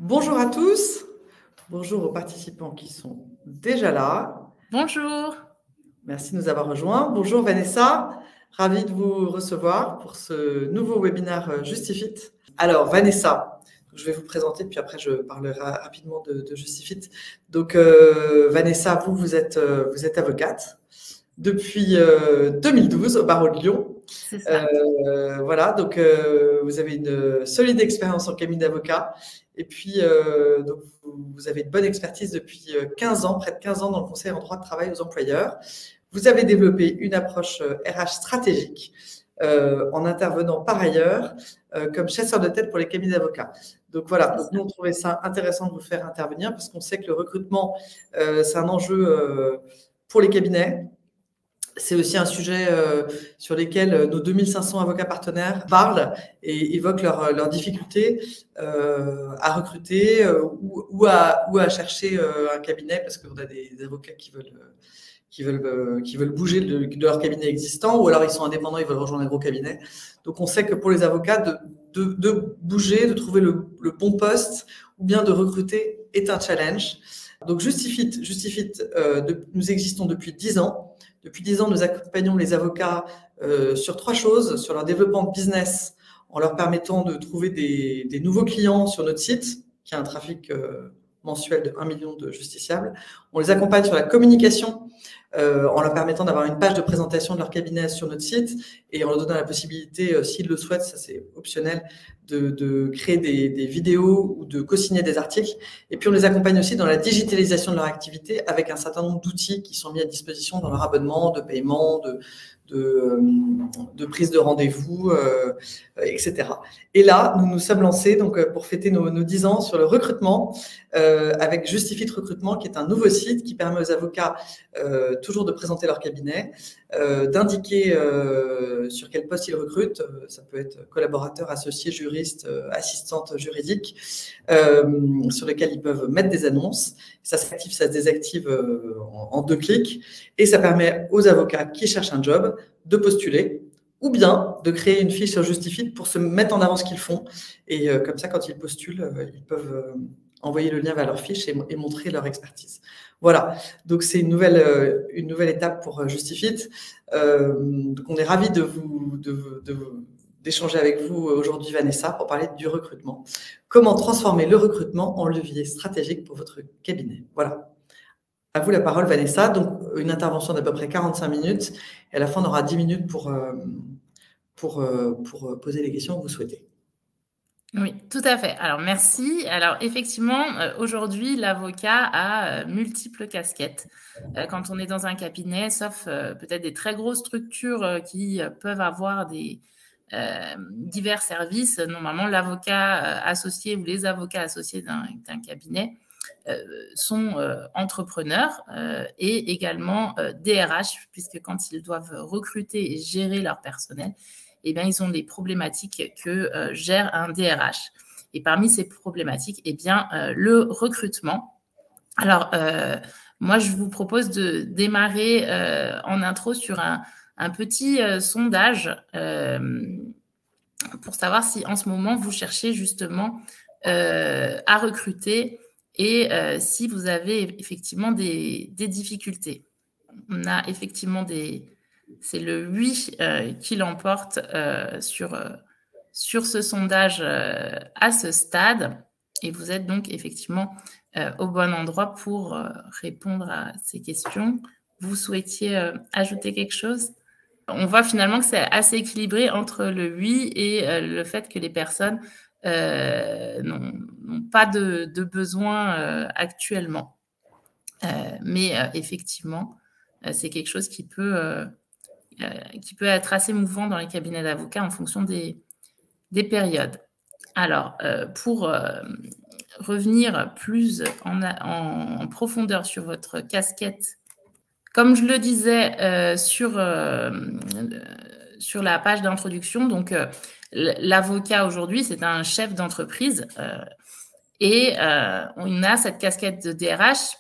Bonjour à tous, bonjour aux participants qui sont déjà là. Bonjour. Merci de nous avoir rejoints. Bonjour Vanessa, ravie de vous recevoir pour ce nouveau webinaire Justifit. Alors Vanessa, je vais vous présenter, puis après je parlerai rapidement de Justifit. Donc Vanessa, vous êtes avocate depuis 2012 au barreau de Lyon. C'est ça. Voilà, donc vous avez une solide expérience en cabinet d'avocat. Et puis, donc, vous avez une bonne expertise depuis 15 ans, près de 15 ans dans le conseil en droit de travail aux employeurs. Vous avez développé une approche RH stratégique en intervenant par ailleurs comme chasseur de tête pour les cabinets d'avocats. Donc voilà, donc nous on trouvait ça intéressant de vous faire intervenir parce qu'on sait que le recrutement, c'est un enjeu pour les cabinets. C'est aussi un sujet sur lequel nos 2500 avocats partenaires parlent et évoquent leurs difficultés à recruter ou à chercher un cabinet parce qu'on a des avocats qui veulent bouger de leur cabinet existant ou alors ils sont indépendants, ils veulent rejoindre un gros cabinet. Donc on sait que pour les avocats, de bouger, de trouver le bon poste ou bien de recruter est un challenge. Donc Justifit, nous existons depuis 10 ans. Depuis 10 ans, nous accompagnons les avocats sur 3 choses, sur leur développement business, en leur permettant de trouver des nouveaux clients sur notre site, qui a un trafic mensuel de 1 million de justiciables. On les accompagne sur la communication, en leur permettant d'avoir une page de présentation de leur cabinet sur notre site et en leur donnant la possibilité, s'ils le souhaitent, ça c'est optionnel, de créer des vidéos ou de co-signer des articles. Et puis on les accompagne aussi dans la digitalisation de leur activité avec un certain nombre d'outils qui sont mis à disposition dans leur abonnement, de paiement, de prise de rendez-vous, etc. Et là, nous nous sommes lancés donc, pour fêter nos 10 ans sur le recrutement avec Justifit Recrutement, qui est un nouveau site qui permet aux avocats toujours de présenter leur cabinet, d'indiquer sur quel poste ils recrutent. Ça peut être collaborateur, associé, juriste, assistante juridique, sur lequel ils peuvent mettre des annonces. Ça s'active, ça se désactive en 2 clics. Et ça permet aux avocats qui cherchent un job de postuler ou bien de créer une fiche sur Justifit pour se mettre en avant ce qu'ils font. Et comme ça, quand ils postulent, ils peuvent envoyer le lien vers leur fiche et montrer leur expertise. Voilà, donc c'est une nouvelle étape pour Justifit. Donc on est ravis d'échanger avec vous aujourd'hui, Vanessa, pour parler du recrutement. Comment transformer le recrutement en levier stratégique pour votre cabinet. Voilà. À vous la parole, Vanessa. Donc, une intervention d'à peu près 45 minutes. Et à la fin, on aura 10 minutes pour poser les questions que vous souhaitez. Oui, tout à fait. Alors, merci. Alors, effectivement, aujourd'hui, l'avocat a multiples casquettes. Quand on est dans un cabinet, sauf peut-être des très grosses structures qui peuvent avoir des divers services, normalement, l'avocat associé ou les avocats associés d'un cabinet sont entrepreneurs et également DRH, puisque quand ils doivent recruter et gérer leur personnel, eh bien, ils ont des problématiques que gère un DRH. Et parmi ces problématiques, eh bien, le recrutement. Alors, moi, je vous propose de démarrer en intro sur un petit sondage pour savoir si en ce moment, vous cherchez justement à recruter et si vous avez effectivement des difficultés. On a effectivement c'est le oui qui l'emporte sur ce sondage à ce stade. Et vous êtes donc effectivement au bon endroit pour répondre à ces questions. Vous souhaitiez ajouter quelque chose ? On voit finalement que c'est assez équilibré entre le oui et le fait que les personnes n'ont pas de besoin actuellement. Mais effectivement, c'est quelque chose qui peut être assez mouvant dans les cabinets d'avocats en fonction des périodes. Alors, pour revenir plus en profondeur sur votre casquette, comme je le disais sur la page d'introduction, donc l'avocat aujourd'hui, c'est un chef d'entreprise et on a cette casquette de DRH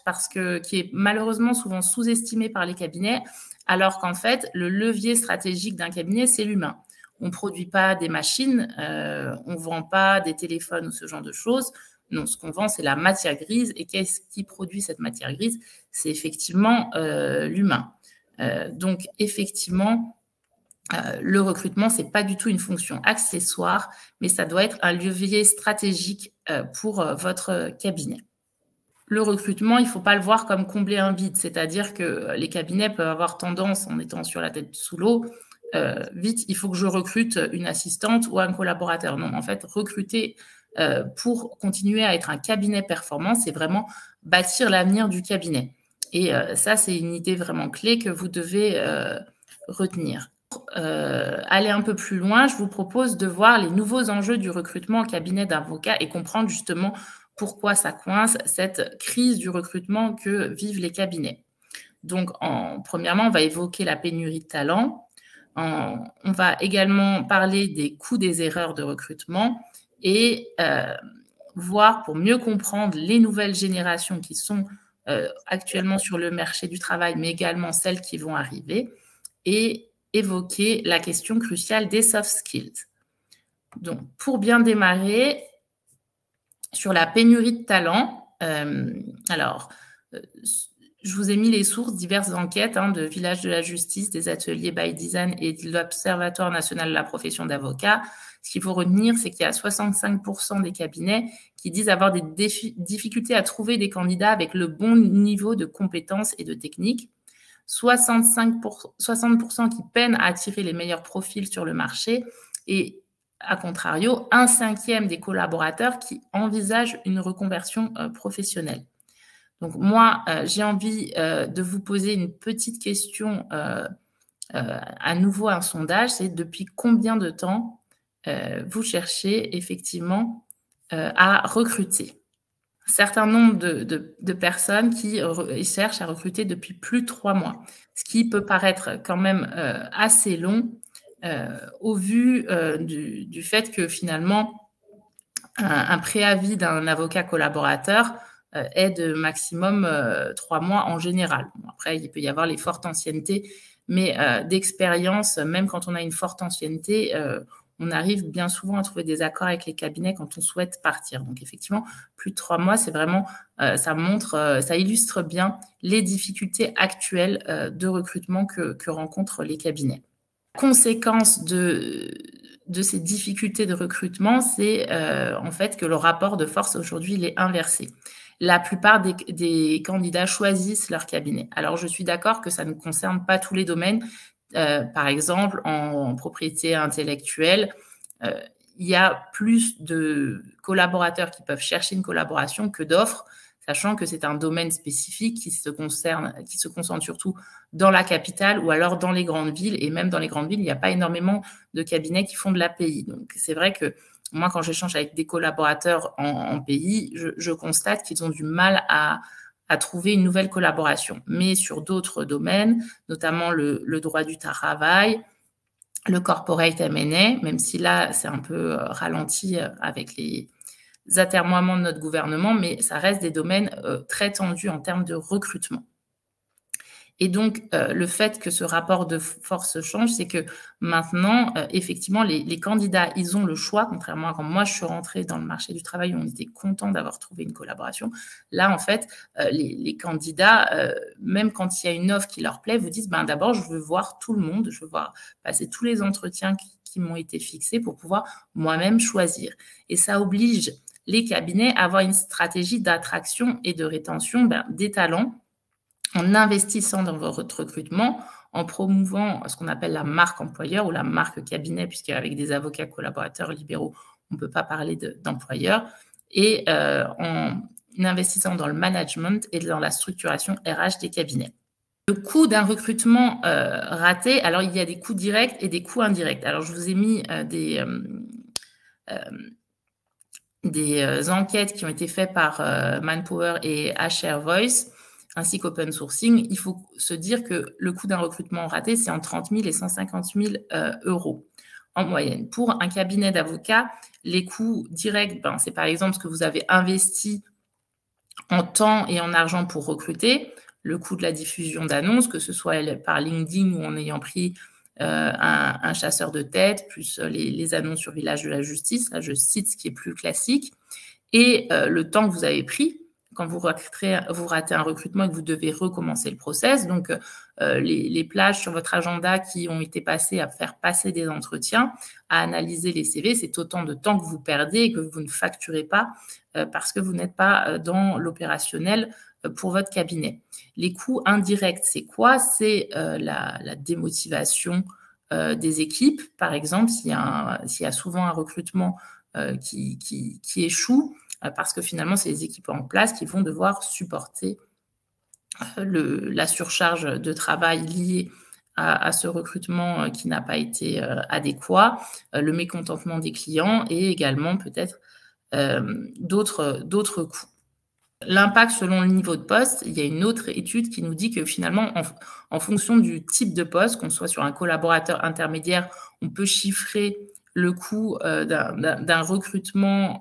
qui est malheureusement souvent sous-estimée par les cabinets, alors qu'en fait, le levier stratégique d'un cabinet, c'est l'humain. On ne produit pas des machines, on ne vend pas des téléphones ou ce genre de choses. Non, ce qu'on vend, c'est la matière grise. Et qu'est-ce qui produit cette matière grise? C'est effectivement l'humain. Donc, effectivement, le recrutement, ce n'est pas du tout une fonction accessoire, mais ça doit être un levier stratégique pour votre cabinet. Le recrutement, il ne faut pas le voir comme combler un vide, c'est-à-dire que les cabinets peuvent avoir tendance, en étant sur la tête sous l'eau, vite, il faut que je recrute une assistante ou un collaborateur. Non, en fait, recruter pour continuer à être un cabinet performant, c'est vraiment bâtir l'avenir du cabinet. Et ça, c'est une idée vraiment clé que vous devez retenir. Pour aller un peu plus loin, je vous propose de voir les nouveaux enjeux du recrutement en cabinet d'avocats et comprendre justement pourquoi ça coince, cette crise du recrutement que vivent les cabinets. Donc, premièrement, on va évoquer la pénurie de talent. On va également parler des coûts des erreurs de recrutement et voir pour mieux comprendre les nouvelles générations qui sont actuellement sur le marché du travail, mais également celles qui vont arriver, et évoquer la question cruciale des soft skills. Donc, pour bien démarrer, sur la pénurie de talent, je vous ai mis les sources, diverses enquêtes de Village de la Justice, des ateliers by Design et de l'Observatoire national de la profession d'avocat. Ce qu'il faut retenir, c'est qu'il y a 65% des cabinets qui disent avoir des difficultés à trouver des candidats avec le bon niveau de compétences et de technique. 60% qui peinent à attirer les meilleurs profils sur le marché et, à contrario, 1/5 des collaborateurs qui envisagent une reconversion professionnelle. Donc, moi, j'ai envie de vous poser une petite question, à nouveau un sondage, c'est depuis combien de temps vous cherchez effectivement à recruter? Un certain nombre de personnes qui cherchent à recruter depuis plus de 3 mois, ce qui peut paraître quand même assez long au vu du fait que finalement, un préavis d'un avocat collaborateur est de maximum 3 mois en général. Bon, après, il peut y avoir les fortes anciennetés, mais d'expérience, même quand on a une forte ancienneté, on arrive bien souvent à trouver des accords avec les cabinets quand on souhaite partir. Donc, effectivement, plus de 3 mois, c'est vraiment, ça illustre bien les difficultés actuelles de recrutement que rencontrent les cabinets. La conséquence de ces difficultés de recrutement, c'est en fait que le rapport de force aujourd'hui, il est inversé. La plupart des candidats choisissent leur cabinet. Alors, je suis d'accord que ça ne concerne pas tous les domaines. Par exemple, en propriété intellectuelle, il y a plus de collaborateurs qui peuvent chercher une collaboration que d'offres, sachant que c'est un domaine spécifique qui se concentre surtout dans la capitale ou alors dans les grandes villes. Et même dans les grandes villes, il n'y a pas énormément de cabinets qui font de l'API. Donc, c'est vrai que moi, quand j'échange avec des collaborateurs en pays, je constate qu'ils ont du mal à trouver une nouvelle collaboration. Mais sur d'autres domaines, notamment le droit du travail, le corporate M&A, même si là, c'est un peu ralenti avec les atermoiements de notre gouvernement, mais ça reste des domaines très tendus en termes de recrutement. Et donc, le fait que ce rapport de force change, c'est que maintenant, effectivement, les candidats, ils ont le choix, contrairement à quand moi, je suis rentrée dans le marché du travail où on était content d'avoir trouvé une collaboration. Là, en fait, les candidats, même quand il y a une offre qui leur plaît, vous disent, d'abord, je veux voir tout le monde, je veux voir passer tous les entretiens qui m'ont été fixés pour pouvoir moi-même choisir. Et ça oblige les cabinets à avoir une stratégie d'attraction et de rétention des talents, en investissant dans votre recrutement, en promouvant ce qu'on appelle la marque employeur ou la marque cabinet, puisqu'avec des avocats collaborateurs libéraux, on ne peut pas parler d'employeur, et en investissant dans le management et dans la structuration RH des cabinets. Le coût d'un recrutement raté, alors il y a des coûts directs et des coûts indirects. Alors je vous ai mis des enquêtes qui ont été faites par Manpower et HR Voice, ainsi qu'open sourcing. Il faut se dire que le coût d'un recrutement raté, c'est entre 30 000 et 150 000 euros en moyenne. Pour un cabinet d'avocats, les coûts directs, c'est par exemple ce que vous avez investi en temps et en argent pour recruter, le coût de la diffusion d'annonces, que ce soit par LinkedIn ou en ayant pris un chasseur de tête, plus les annonces sur Village de la Justice. Là, je cite ce qui est plus classique. et le temps que vous avez pris quand vous ratez un recrutement et que vous devez recommencer le process. Donc, les plages sur votre agenda qui ont été passées à faire passer des entretiens, à analyser les CV, c'est autant de temps que vous perdez et que vous ne facturez pas parce que vous n'êtes pas dans l'opérationnel pour votre cabinet. Les coûts indirects, c'est quoi? C'est la démotivation des équipes. Par exemple, s'il y a souvent un recrutement qui échoue, parce que finalement, c'est les équipes en place qui vont devoir supporter la surcharge de travail liée à ce recrutement qui n'a pas été adéquat, le mécontentement des clients et également peut-être d'autres coûts. L'impact selon le niveau de poste, il y a une autre étude qui nous dit que finalement, en fonction du type de poste, qu'on soit sur un collaborateur intermédiaire, on peut chiffrer le coût d'un recrutement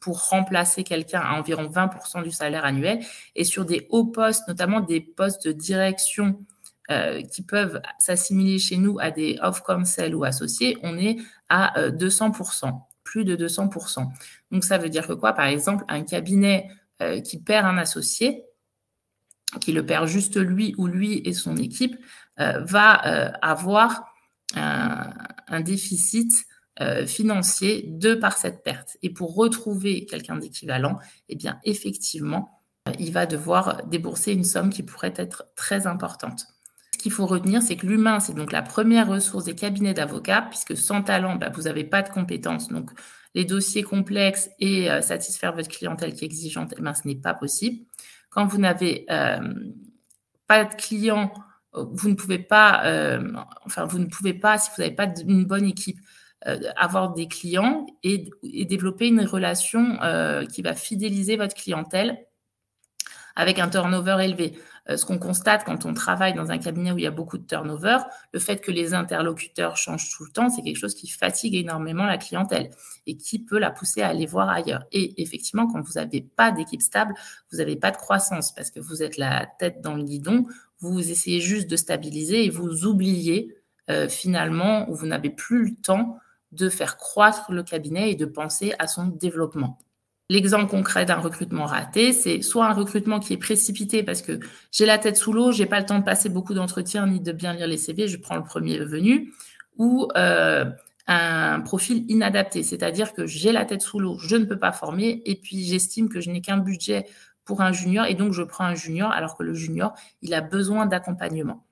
pour remplacer quelqu'un à environ 20% du salaire annuel. Et sur des hauts postes, notamment des postes de direction qui peuvent s'assimiler chez nous à des off-com sales ou associés, on est à 200%, plus de 200%. Donc, ça veut dire que quoi? Par exemple, un cabinet qui perd un associé, qui le perd juste lui ou lui et son équipe, va avoir un déficit financier de par cette perte. Et pour retrouver quelqu'un d'équivalent, eh bien, effectivement, il va devoir débourser une somme qui pourrait être très importante. Ce qu'il faut retenir, c'est que l'humain, c'est donc la première ressource des cabinets d'avocats, puisque sans talent, vous n'avez pas de compétences. Donc, les dossiers complexes et satisfaire votre clientèle qui est exigeante, ce n'est pas possible. Quand vous n'avez pas de clients, vous ne pouvez pas, si vous n'avez pas une bonne équipe, avoir des clients et développer une relation qui va fidéliser votre clientèle avec un turnover élevé. Ce qu'on constate quand on travaille dans un cabinet où il y a beaucoup de turnover, le fait que les interlocuteurs changent tout le temps, c'est quelque chose qui fatigue énormément la clientèle et qui peut la pousser à aller voir ailleurs. Et effectivement, quand vous n'avez pas d'équipe stable, vous n'avez pas de croissance parce que vous êtes la tête dans le guidon, vous essayez juste de stabiliser et vous oubliez finalement, ou vous n'avez plus le temps de faire croître le cabinet et de penser à son développement. L'exemple concret d'un recrutement raté, c'est soit un recrutement qui est précipité parce que j'ai la tête sous l'eau, j'ai pas le temps de passer beaucoup d'entretiens ni de bien lire les CV, je prends le premier venu, ou un profil inadapté, c'est-à-dire que j'ai la tête sous l'eau, je ne peux pas former, et puis j'estime que je n'ai qu'un budget pour un junior, et donc je prends un junior, alors que le junior, il a besoin d'accompagnement.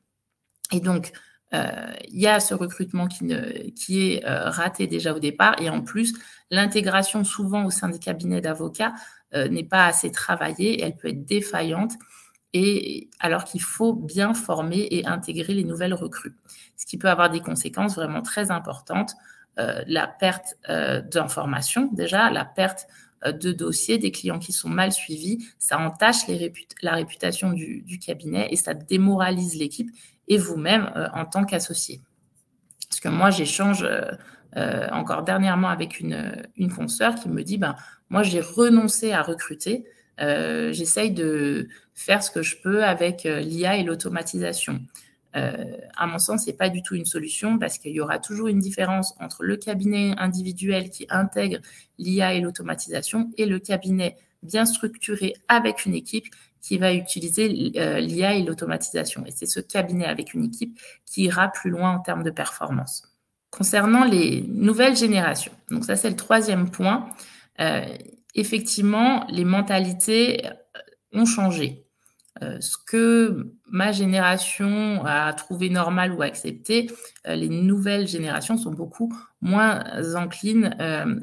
Et donc, il y a ce recrutement qui est raté déjà au départ, et en plus, l'intégration souvent au sein des cabinets d'avocats n'est pas assez travaillée, elle peut être défaillante, et alors qu'il faut bien former et intégrer les nouvelles recrues. Ce qui peut avoir des conséquences vraiment très importantes, la perte d'informations déjà, la perte de dossiers, des clients qui sont mal suivis, ça entache la réputation du cabinet et ça démoralise l'équipe et vous-même en tant qu'associé. Parce que moi, j'échange encore dernièrement avec une consoeur qui me dit, moi, j'ai renoncé à recruter, j'essaye de faire ce que je peux avec l'IA et l'automatisation. À mon sens, ce n'est pas du tout une solution parce qu'il y aura toujours une différence entre le cabinet individuel qui intègre l'IA et l'automatisation et le cabinet bien structuré avec une équipe qui va utiliser l'IA et l'automatisation. Et c'est ce cabinet avec une équipe qui ira plus loin en termes de performance. Concernant les nouvelles générations, donc ça c'est le troisième point, effectivement, les mentalités ont changé. Ce que ma génération a trouvé normal ou accepté, les nouvelles générations sont beaucoup moins enclines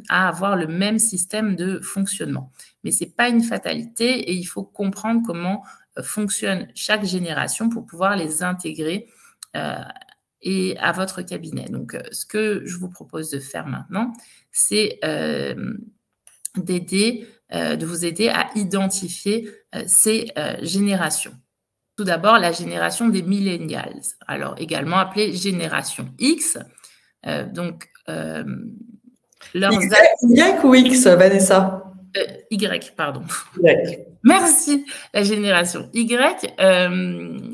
à avoir le même système de fonctionnement. Mais ce n'est pas une fatalité et il faut comprendre comment fonctionne chaque génération pour pouvoir les intégrer et à votre cabinet. Donc, ce que je vous propose de faire maintenant, c'est de vous aider à identifier ces générations. Tout d'abord, la génération des millennials, alors également appelée génération X. Y ou X, Vanessa? Y, pardon. Y. Merci, la génération Y.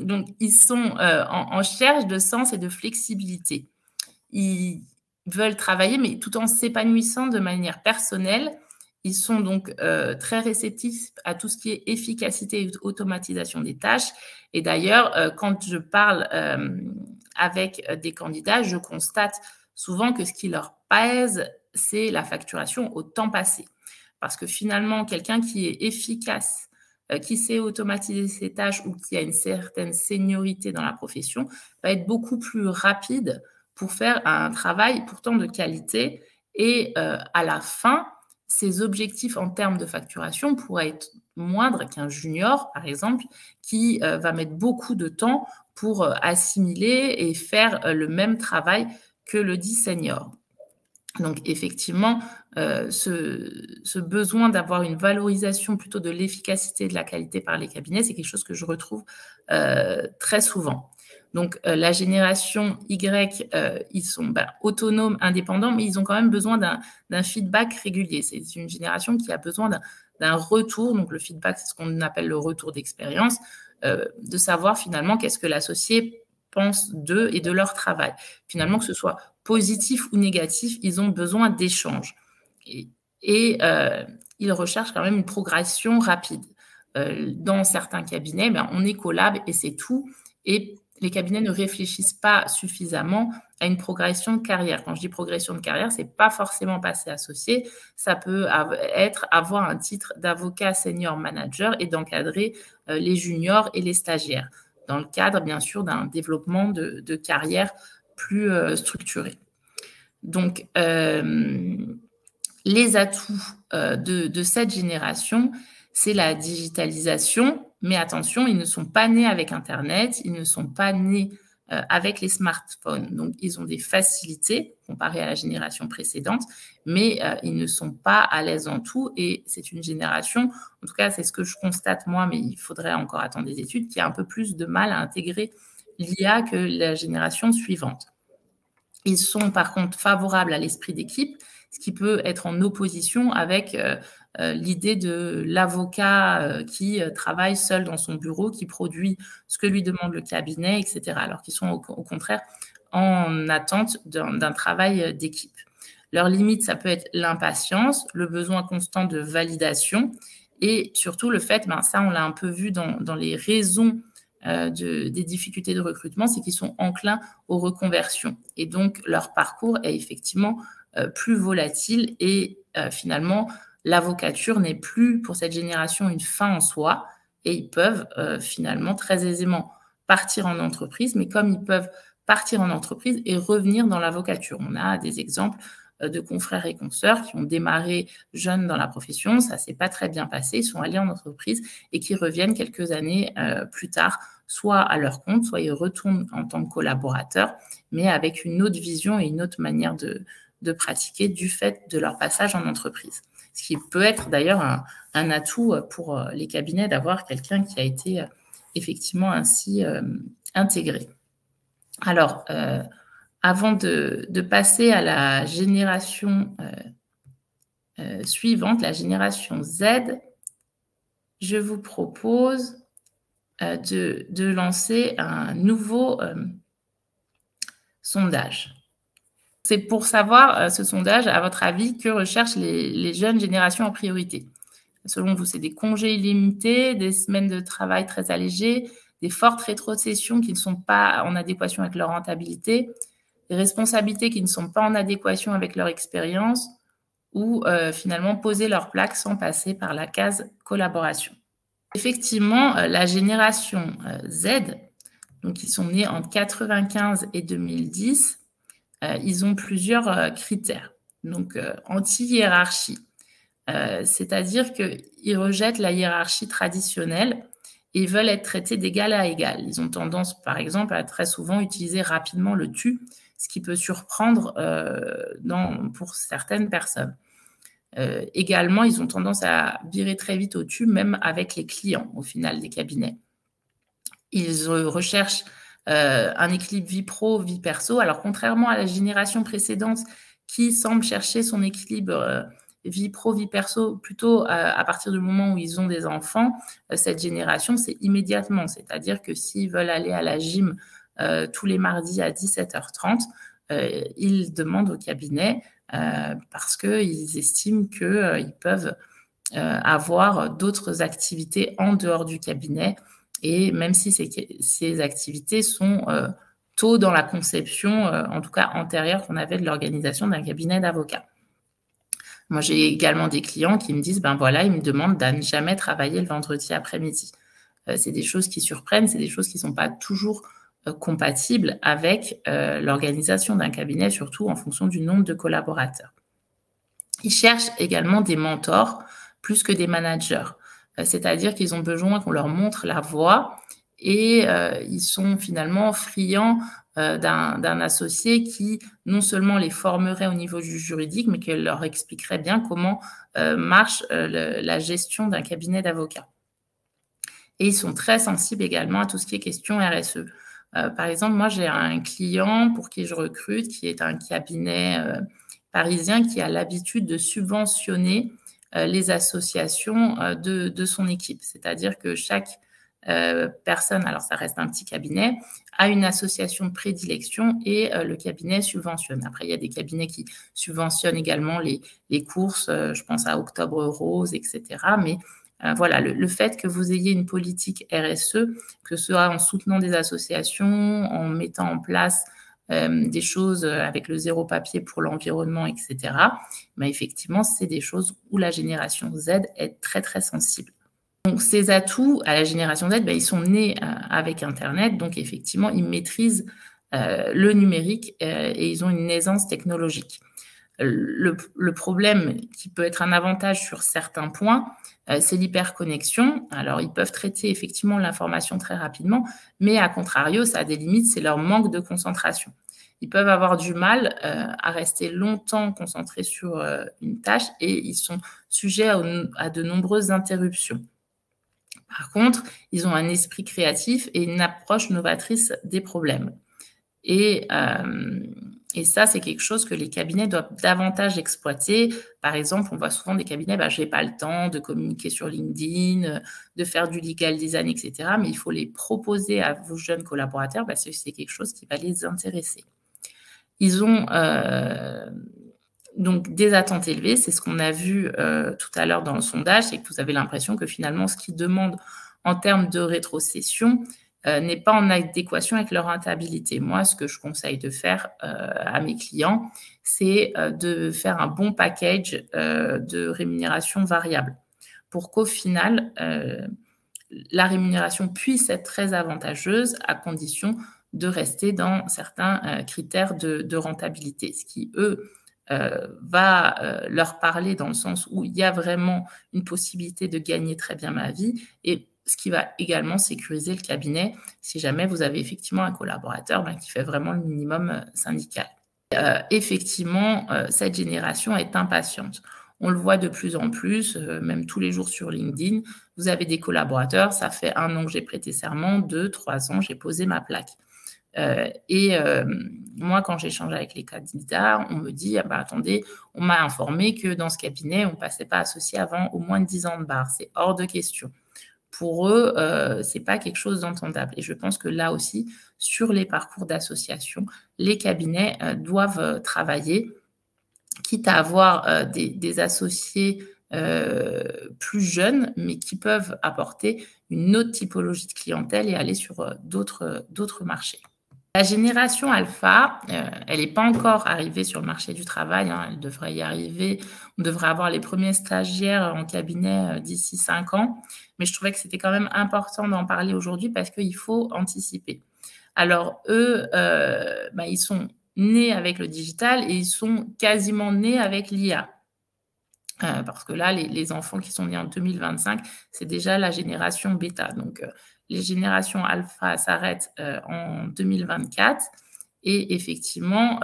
Donc, ils sont en recherche de sens et de flexibilité. Ils veulent travailler, mais tout en s'épanouissant de manière personnelle. Ils sont donc très réceptifs à tout ce qui est efficacité et automatisation des tâches. Et d'ailleurs, quand je parle avec des candidats, je constate souvent que ce qui leur pèse, c'est la facturation au temps passé. Parce que finalement, quelqu'un qui est efficace, qui sait automatiser ses tâches ou qui a une certaine seniorité dans la profession, va être beaucoup plus rapide pour faire un travail pourtant de qualité. Et à la fin, ses objectifs en termes de facturation pourraient être moindres qu'un junior, par exemple, qui va mettre beaucoup de temps pour assimiler et faire le même travail que le dit senior. Donc, effectivement, ce besoin d'avoir une valorisation plutôt de l'efficacité et de la qualité par les cabinets, c'est quelque chose que je retrouve très souvent. Donc, la génération Y, ils sont autonomes, indépendants, mais ils ont quand même besoin d'un feedback régulier. C'est une génération qui a besoin d'un retour. Donc, le feedback, c'est ce qu'on appelle le retour d'expérience, de savoir finalement qu'est-ce que l'associé pense d'eux et de leur travail. Finalement, que ce soit positif ou négatif, ils ont besoin d'échanges. Et ils recherchent quand même une progression rapide. Dans certains cabinets, on est collab et c'est tout. Et les cabinets ne réfléchissent pas suffisamment à une progression de carrière. Quand je dis progression de carrière, ce n'est pas forcément passer associé. Ça peut être avoir un titre d'avocat senior manager et d'encadrer les juniors et les stagiaires, dans le cadre, bien sûr, d'un développement de carrière plus structuré. Donc, les atouts de cette génération, c'est la digitalisation, mais attention, ils ne sont pas nés avec Internet, ils ne sont pas nés avec les smartphones. Donc, ils ont des facilités comparées à la génération précédente, mais ils ne sont pas à l'aise en tout. Et c'est une génération, en tout cas, c'est ce que je constate moi, mais il faudrait encore attendre des études, qui a un peu plus de mal à intégrer l'IA que la génération suivante. Ils sont par contre favorables à l'esprit d'équipe, ce qui peut être en opposition avec l'idée de l'avocat qui travaille seul dans son bureau, qui produit ce que lui demande le cabinet, etc. Alors qu'ils sont au contraire en attente d'un travail d'équipe. Leur limite, ça peut être l'impatience, le besoin constant de validation et surtout le fait, ça on l'a un peu vu dans les raisons des difficultés de recrutement, c'est qu'ils sont enclins aux reconversions. Et donc, leur parcours est effectivement plus volatile et finalement, l'avocature n'est plus pour cette génération une fin en soi et ils peuvent finalement très aisément partir en entreprise, mais comme ils peuvent partir en entreprise et revenir dans l'avocature. On a des exemples de confrères et consoeurs qui ont démarré jeunes dans la profession, ça ne s'est pas très bien passé, ils sont allés en entreprise et qui reviennent quelques années plus tard, soit à leur compte, soit ils retournent en tant que collaborateurs, mais avec une autre vision et une autre manière de pratiquer du fait de leur passage en entreprise. Ce qui peut être d'ailleurs un atout pour les cabinets d'avoir quelqu'un qui a été effectivement ainsi intégré. Alors, avant de passer à la génération suivante, la génération Z, je vous propose de lancer un nouveau sondage. C'est pour savoir, ce sondage, à votre avis, que recherchent les jeunes générations en priorité. Selon vous, c'est des congés illimités, des semaines de travail très allégées, des fortes rétrocessions qui ne sont pas en adéquation avec leur rentabilité, des responsabilités qui ne sont pas en adéquation avec leur expérience ou finalement poser leur plaque sans passer par la case collaboration. Effectivement, la génération Z, donc ils sont nés en 1995 et 2010, ils ont plusieurs critères. Donc, anti-hiérarchie, c'est-à-dire qu'ils rejettent la hiérarchie traditionnelle et veulent être traités d'égal à égal. Ils ont tendance, par exemple, à très souvent utiliser rapidement le « tu », ce qui peut surprendre pour certaines personnes. Également, ils ont tendance à virer très vite au « tu », même avec les clients, au final, des cabinets. Ils recherchent un équilibre vie pro, vie perso. Alors, contrairement à la génération précédente qui semble chercher son équilibre vie pro, vie perso plutôt à partir du moment où ils ont des enfants, cette génération, c'est immédiatement. C'est-à-dire que s'ils veulent aller à la gym tous les mardis à 17h30, ils demandent au cabinet parce qu'ils estiment qu'ils peuvent avoir d'autres activités en dehors du cabinet, et même si ces activités sont tôt dans la conception, en tout cas antérieure, qu'on avait de l'organisation d'un cabinet d'avocats. Moi, j'ai également des clients qui me disent, ben voilà, ils me demandent de ne jamais travailler le vendredi après-midi. C'est des choses qui surprennent, c'est des choses qui ne sont pas toujours compatibles avec l'organisation d'un cabinet, surtout en fonction du nombre de collaborateurs. Ils cherchent également des mentors plus que des managers. C'est-à-dire qu'ils ont besoin qu'on leur montre la voie, et ils sont finalement friands d'un associé qui non seulement les formerait au niveau du juridique, mais qui leur expliquerait bien comment marche la gestion d'un cabinet d'avocats. Et ils sont très sensibles également à tout ce qui est question RSE. Par exemple, moi, j'ai un client pour qui je recrute, qui est un cabinet parisien qui a l'habitude de subventionner les associations de son équipe. C'est-à-dire que chaque personne, alors ça reste un petit cabinet, a une association de prédilection et le cabinet subventionne. Après, il y a des cabinets qui subventionnent également les courses, je pense à Octobre Rose, etc. Mais voilà, le fait que vous ayez une politique RSE, que ce soit en soutenant des associations, en mettant en place des choses avec le zéro papier pour l'environnement, etc., mais effectivement, c'est des choses où la génération Z est très, très sensible. Donc, ces atouts à la génération Z, ils sont nés avec Internet, donc effectivement, ils maîtrisent le numérique et ils ont une aisance technologique. Le problème qui peut être un avantage sur certains points, c'est l'hyperconnexion. Alors, ils peuvent traiter effectivement l'information très rapidement, mais à contrario, ça a des limites, c'est leur manque de concentration. Ils peuvent avoir du mal à rester longtemps concentrés sur une tâche, et ils sont sujets à de nombreuses interruptions. Par contre, ils ont un esprit créatif et une approche novatrice des problèmes. Et ça, c'est quelque chose que les cabinets doivent davantage exploiter. Par exemple, on voit souvent des cabinets, je n'ai pas le temps de communiquer sur LinkedIn, de faire du legal design, etc. Mais il faut les proposer à vos jeunes collaborateurs parce que c'est quelque chose qui va les intéresser. Ils ont donc des attentes élevées. C'est ce qu'on a vu tout à l'heure dans le sondage, c'est que vous avez l'impression que finalement, ce qu'ils demandent en termes de rétrocession n'est pas en adéquation avec leur rentabilité. Moi, ce que je conseille de faire à mes clients, c'est de faire un bon package de rémunération variable pour qu'au final, la rémunération puisse être très avantageuse à condition de rester dans certains critères de rentabilité, ce qui, eux, va leur parler dans le sens où il y a vraiment une possibilité de gagner très bien ma vie, et ce qui va également sécuriser le cabinet si jamais vous avez effectivement un collaborateur qui fait vraiment le minimum syndical. Effectivement, cette génération est impatiente. On le voit de plus en plus, même tous les jours sur LinkedIn. Vous avez des collaborateurs, ça fait 1 an que j'ai prêté serment, 2, 3 ans, j'ai posé ma plaque. Moi, quand j'échange avec les candidats, on me dit, attendez, on m'a informé que dans ce cabinet, on ne passait pas associé avant au moins 10 ans de barre. C'est hors de question. Pour eux, ce n'est pas quelque chose d'entendable. Et je pense que là aussi, sur les parcours d'association, les cabinets doivent travailler, quitte à avoir des associés plus jeunes, mais qui peuvent apporter une autre typologie de clientèle et aller sur d'autres marchés. La génération alpha, elle n'est pas encore arrivée sur le marché du travail, elle devrait y arriver. On devrait avoir les premiers stagiaires en cabinet d'ici 5 ans. Mais je trouvais que c'était quand même important d'en parler aujourd'hui parce qu'il faut anticiper. Alors, eux, ils sont nés avec le digital et ils sont quasiment nés avec l'IA. Parce que là, les enfants qui sont nés en 2025, c'est déjà la génération bêta. Donc, les générations alpha s'arrêtent en 2024 et effectivement,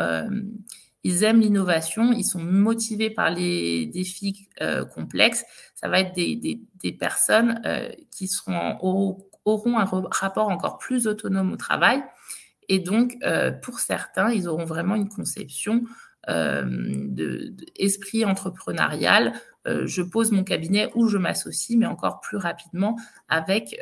ils aiment l'innovation, ils sont motivés par les défis complexes. Ça va être des personnes qui auront un rapport encore plus autonome au travail. Et donc, pour certains, ils auront vraiment une conception d'esprit entrepreneurial. Je pose mon cabinet où je m'associe, mais encore plus rapidement avec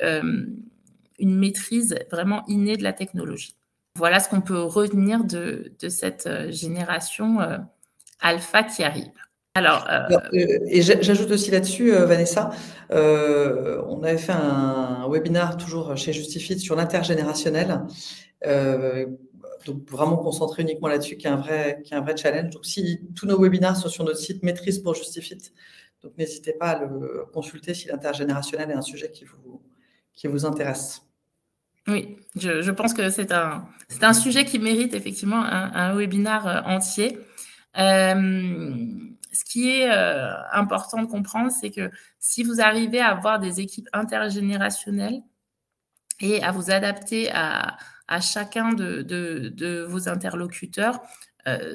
une maîtrise vraiment innée de la technologie. voilà ce qu'on peut retenir de cette génération alpha qui arrive. Alors, et j'ajoute aussi là-dessus, Vanessa, on avait fait un webinaire toujours chez Justifit sur l'intergénérationnel, donc vraiment concentré uniquement là-dessus, qui est un vrai challenge. Donc, si tous nos webinaires sont sur notre site Maîtrise pour Justifit, donc n'hésitez pas à le consulter si l'intergénérationnel est un sujet qui vous intéresse. Oui, je pense que c'est un sujet qui mérite effectivement un webinaire entier. Ce qui est important de comprendre, c'est que si vous arrivez à avoir des équipes intergénérationnelles et à vous adapter à chacun de vos interlocuteurs,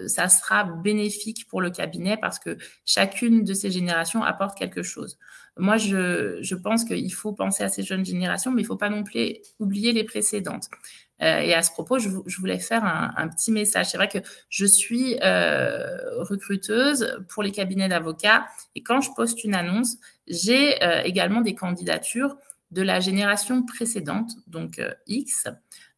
ça sera bénéfique pour le cabinet parce que chacune de ces générations apporte quelque chose. Moi, je pense qu'il faut penser à ces jeunes générations, mais il ne faut pas non plus oublier les précédentes. Et à ce propos, je voulais faire un petit message. C'est vrai que je suis recruteuse pour les cabinets d'avocats et quand je poste une annonce, j'ai également des candidatures de la génération précédente, donc X.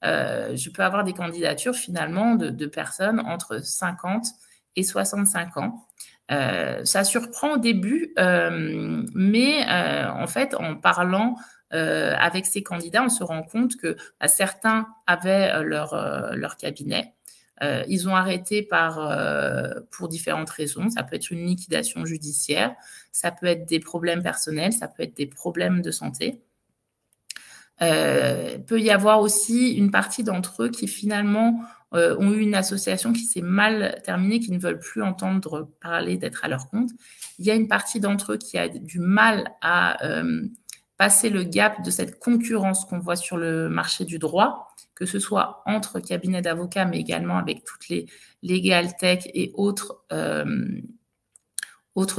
Je peux avoir des candidatures finalement de personnes entre 50 et 65 ans. Ça surprend au début, mais en fait, en parlant avec ces candidats, on se rend compte que certains avaient leur cabinet. Ils ont arrêté pour différentes raisons. Ça peut être une liquidation judiciaire, ça peut être des problèmes personnels, ça peut être des problèmes de santé. Peut y avoir aussi une partie d'entre eux qui finalement ont eu une association qui s'est mal terminée, qui ne veulent plus entendre parler d'être à leur compte. Il y a une partie d'entre eux qui a du mal à passer le gap de cette concurrence qu'on voit sur le marché du droit, que ce soit entre cabinets d'avocats, mais également avec toutes les legal tech et autres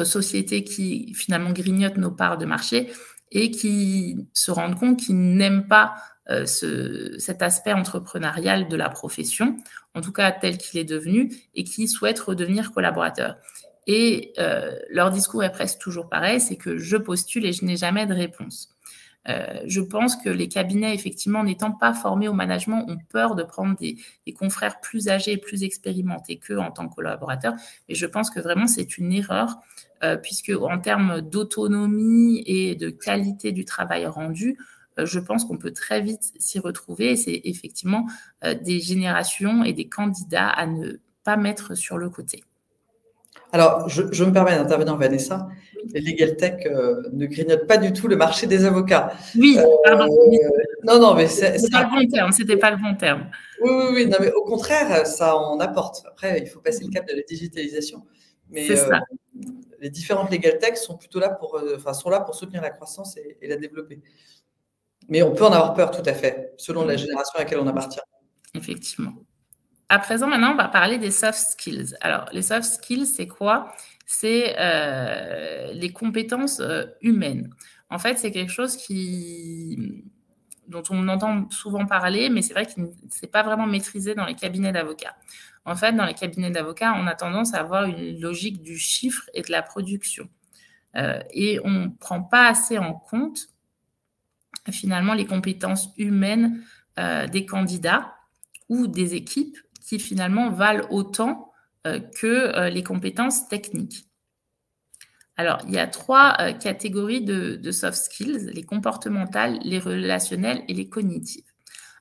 sociétés qui finalement grignotent nos parts de marché et qui se rendent compte qu'ils n'aiment pas cet aspect entrepreneurial de la profession, en tout cas tel qu'il est devenu, et qui souhaitent redevenir collaborateurs. Et leur discours est presque toujours pareil, c'est que je postule et je n'ai jamais de réponse. Je pense que les cabinets, effectivement, n'étant pas formés au management, ont peur de prendre des confrères plus âgés et plus expérimentés qu'eux en tant que collaborateurs. Et je pense que vraiment, c'est une erreur, puisque en termes d'autonomie et de qualité du travail rendu, je pense qu'on peut très vite s'y retrouver. Et c'est effectivement des générations et des candidats à ne pas mettre sur le côté. Alors, je me permets d'intervenir, Vanessa. Les legal tech ne grignotent pas du tout le marché des avocats. Oui, pardon. Non, mais c'était pas le bon terme. C'était pas le bon terme. Oui. Non, mais au contraire, ça en apporte. Après, il faut passer le cap de la digitalisation. Mais les différentes legal tech sont plutôt là sont là pour soutenir la croissance et la développer. Mais on peut en avoir peur, tout à fait, selon la génération à laquelle on appartient. Effectivement. À présent, maintenant, on va parler des soft skills. Alors, les soft skills, c'est quoi? C'est les compétences humaines. En fait, c'est quelque chose dont on entend souvent parler, mais c'est vrai que ce n'est pas vraiment maîtrisé dans les cabinets d'avocats. En fait, dans les cabinets d'avocats, on a tendance à avoir une logique du chiffre et de la production. Et on ne prend pas assez en compte, finalement, les compétences humaines des candidats ou des équipes qui finalement valent autant que les compétences techniques. Alors, il y a 3 catégories de soft skills, les comportementales, les relationnelles et les cognitives.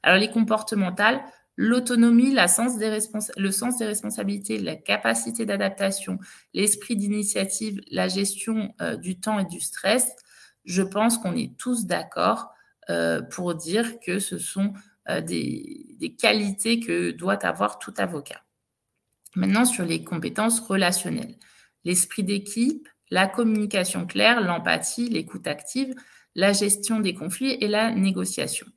Alors, les comportementales, l'autonomie, le sens des responsabilités, la capacité d'adaptation, l'esprit d'initiative, la gestion du temps et du stress, je pense qu'on est tous d'accord pour dire que ce sont des qualités que doit avoir tout avocat. Maintenant, sur les compétences relationnelles, l'esprit d'équipe, la communication claire, l'empathie, l'écoute active, la gestion des conflits et la négociation.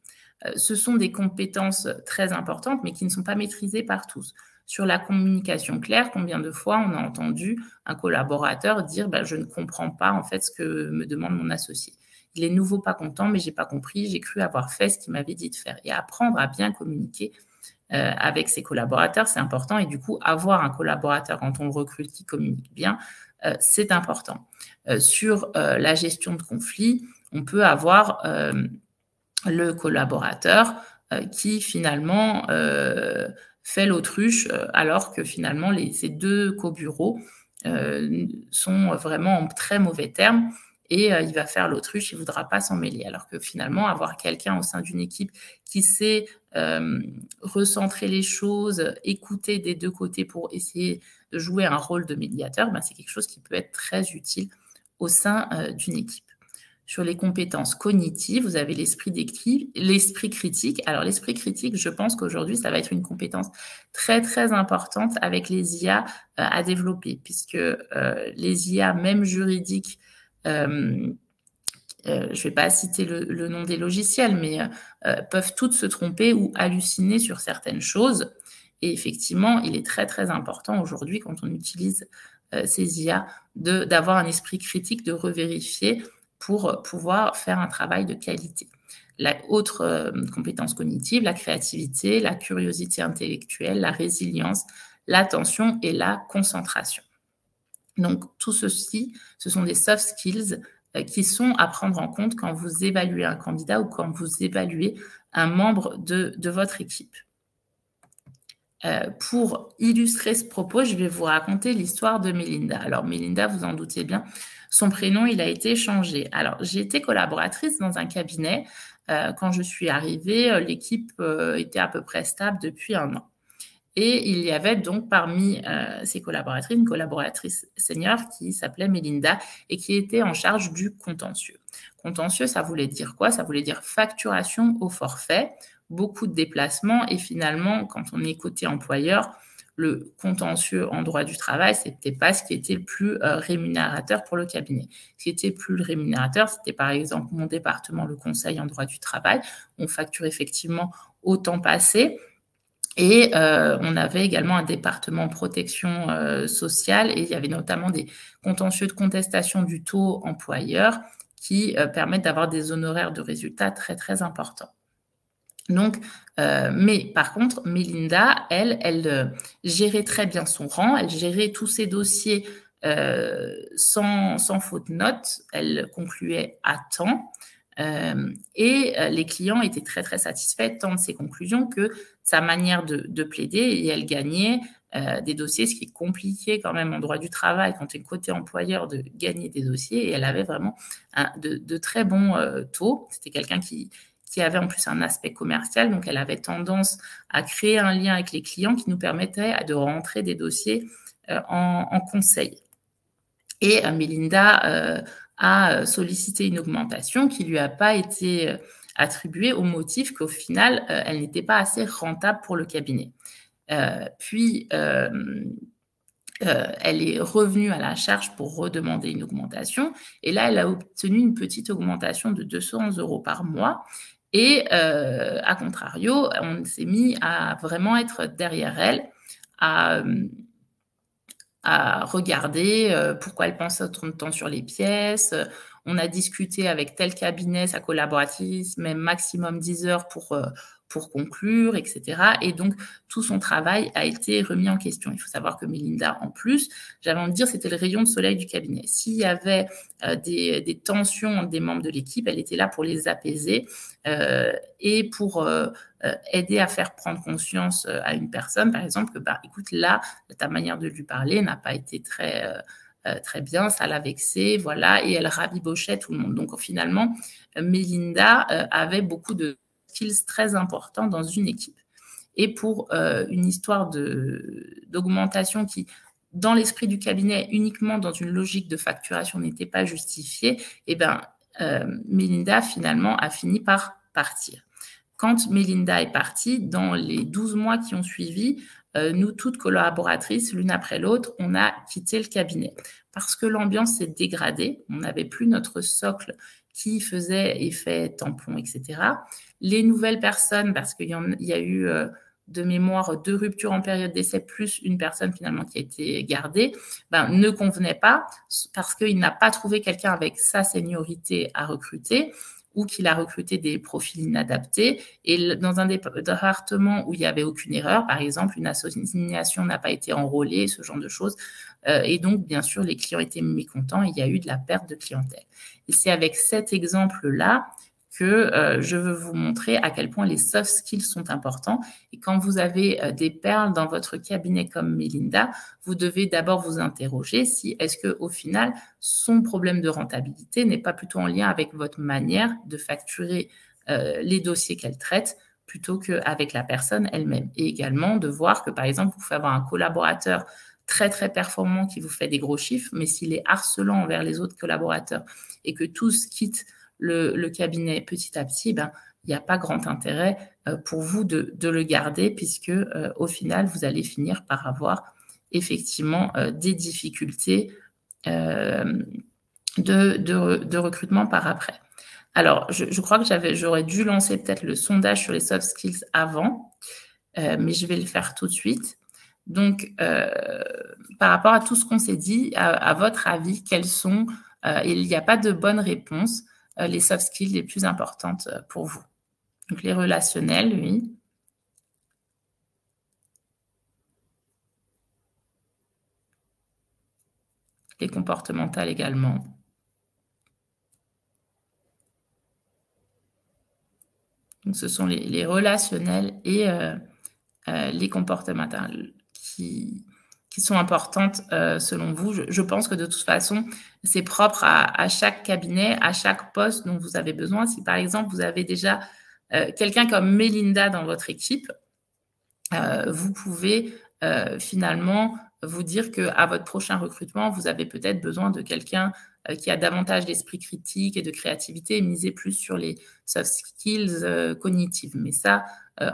Ce sont des compétences très importantes, mais qui ne sont pas maîtrisées par tous. Sur la communication claire, combien de fois on a entendu un collaborateur dire « je ne comprends pas en fait ce que me demande mon associé ». Il est nouveau pas content, mais j'ai pas compris, j'ai cru avoir fait ce qu'il m'avait dit de faire. Et apprendre à bien communiquer avec ses collaborateurs, c'est important. Et du coup, avoir un collaborateur quand on le recrute qui communique bien, c'est important. Sur la gestion de conflits, on peut avoir le collaborateur qui finalement fait l'autruche, alors que finalement ces 2 co-bureaux sont vraiment en très mauvais termes, et il va faire l'autruche, il ne voudra pas s'en mêler. Alors que finalement, avoir quelqu'un au sein d'une équipe qui sait recentrer les choses, écouter des 2 côtés pour essayer de jouer un rôle de médiateur, c'est quelque chose qui peut être très utile au sein d'une équipe. Sur les compétences cognitives, vous avez l'esprit critique. Alors, l'esprit critique, je pense qu'aujourd'hui, ça va être une compétence très, très importante avec les IA à développer, puisque les IA, même juridiques, je ne vais pas citer le nom des logiciels, mais peuvent toutes se tromper ou halluciner sur certaines choses. Et effectivement, il est très, très important aujourd'hui, quand on utilise ces IA, d'avoir un esprit critique, de revérifier pour pouvoir faire un travail de qualité. Autre compétence cognitive, la créativité, la curiosité intellectuelle, la résilience, l'attention et la concentration. Donc, tout ceci, ce sont des soft skills qui sont à prendre en compte quand vous évaluez un candidat ou quand vous évaluez un membre de votre équipe. Pour illustrer ce propos, je vais vous raconter l'histoire de Mélinda. Alors, Mélinda, vous en doutez bien, son prénom, il a été changé. Alors, j'ai été collaboratrice dans un cabinet. Quand je suis arrivée, l'équipe était à peu près stable depuis 1 an. Et il y avait donc parmi ses collaboratrices, une collaboratrice senior qui s'appelait Mélinda et qui était en charge du contentieux. Contentieux, ça voulait dire quoi? Ça voulait dire facturation au forfait, beaucoup de déplacements, et finalement, quand on est côté employeur, le contentieux en droit du travail, ce n'était pas ce qui était le plus rémunérateur pour le cabinet. Ce qui était le plus rémunérateur, c'était par exemple mon département, le conseil en droit du travail. On facture effectivement au temps passé. Et on avait également un département protection sociale, et il y avait notamment des contentieux de contestation du taux employeur qui permettent d'avoir des honoraires de résultats très, très importants. Donc, mais par contre, Mélinda, elle gérait très bien son rang, elle gérait tous ses dossiers sans faute note, elle concluait à temps. Et les clients étaient très, très satisfaits tant de ses conclusions que sa manière de plaider, et elle gagnait des dossiers, ce qui est compliqué quand même en droit du travail quand tu es côté employeur de gagner des dossiers, et elle avait vraiment de très bons taux. C'était quelqu'un qui avait en plus un aspect commercial, donc elle avait tendance à créer un lien avec les clients qui nous permettait de rentrer des dossiers en conseil. Et Mélinda a sollicité une augmentation qui ne lui a pas été attribuée au motif qu'au final, elle n'était pas assez rentable pour le cabinet. Puis, elle est revenue à la charge pour redemander une augmentation. Et là, elle a obtenu une petite augmentation de 200 € par mois. Et à contrario, on s'est mis à vraiment être derrière elle, à regarder pourquoi elle pense autant de temps sur les pièces. On a discuté avec tel cabinet, sa collaboratrice, même maximum 10 heures pour conclure, etc. Et donc, tout son travail a été remis en question. Il faut savoir que Mélinda, en plus, j'avais envie de dire, c'était le rayon de soleil du cabinet. S'il y avait des tensions entre des membres de l'équipe, elle était là pour les apaiser et pour aider à faire prendre conscience à une personne, par exemple, que, écoute, là, ta manière de lui parler n'a pas été très bien, ça l'a vexée, voilà, et elle rabibochait tout le monde. Donc, finalement, Mélinda avait beaucoup de skills très importants dans une équipe. Et pour une histoire d'augmentation qui, dans l'esprit du cabinet, uniquement dans une logique de facturation, n'était pas justifiée, Mélinda, finalement, a fini par partir. Quand Mélinda est partie, dans les 12 mois qui ont suivi, nous, toutes collaboratrices, l'une après l'autre, on a quitté le cabinet parce que l'ambiance s'est dégradée. On n'avait plus notre socle qui faisait effet tampon, etc. Les nouvelles personnes, parce qu'il y a eu de mémoire 2 ruptures en période d'essai, plus une personne finalement qui a été gardée, ne convenaient pas parce qu'il n'a pas trouvé quelqu'un avec sa seniorité à recruter, ou qu'il a recruté des profils inadaptés. Et dans un département où il n'y avait aucune erreur, par exemple, une assignation n'a pas été enrôlée, ce genre de choses. Et donc, bien sûr, les clients étaient mécontents, il y a eu de la perte de clientèle. Et c'est avec cet exemple-là que je veux vous montrer à quel point les soft skills sont importants. Et quand vous avez des perles dans votre cabinet comme Mélinda, vous devez d'abord vous interroger si est-ce qu'au final, son problème de rentabilité n'est pas plutôt en lien avec votre manière de facturer les dossiers qu'elle traite plutôt qu'avec la personne elle-même. Et également de voir que, par exemple, vous pouvez avoir un collaborateur très, très performant qui vous fait des gros chiffres, mais s'il est harcelant envers les autres collaborateurs et que tous quittent le cabinet petit à petit, il n'y a pas grand intérêt pour vous de le garder puisque au final, vous allez finir par avoir effectivement des difficultés de recrutement par après. Alors, je crois que j'aurais dû lancer peut-être le sondage sur les soft skills avant, mais je vais le faire tout de suite. Donc, par rapport à tout ce qu'on s'est dit, à votre avis, quelles sont, il n'y a pas de bonne réponse, les soft skills les plus importantes pour vous? Donc, les relationnels, oui. Les comportementales également. Donc, ce sont les relationnels et les comportementales qui sont importantes selon vous. Je pense que de toute façon, c'est propre à chaque cabinet, à chaque poste dont vous avez besoin. Si par exemple, vous avez déjà quelqu'un comme Mélinda dans votre équipe, vous pouvez finalement vous dire qu'à votre prochain recrutement, vous avez peut-être besoin de quelqu'un qui a davantage d'esprit critique et de créativité et miser plus sur les soft skills cognitives. Mais ça,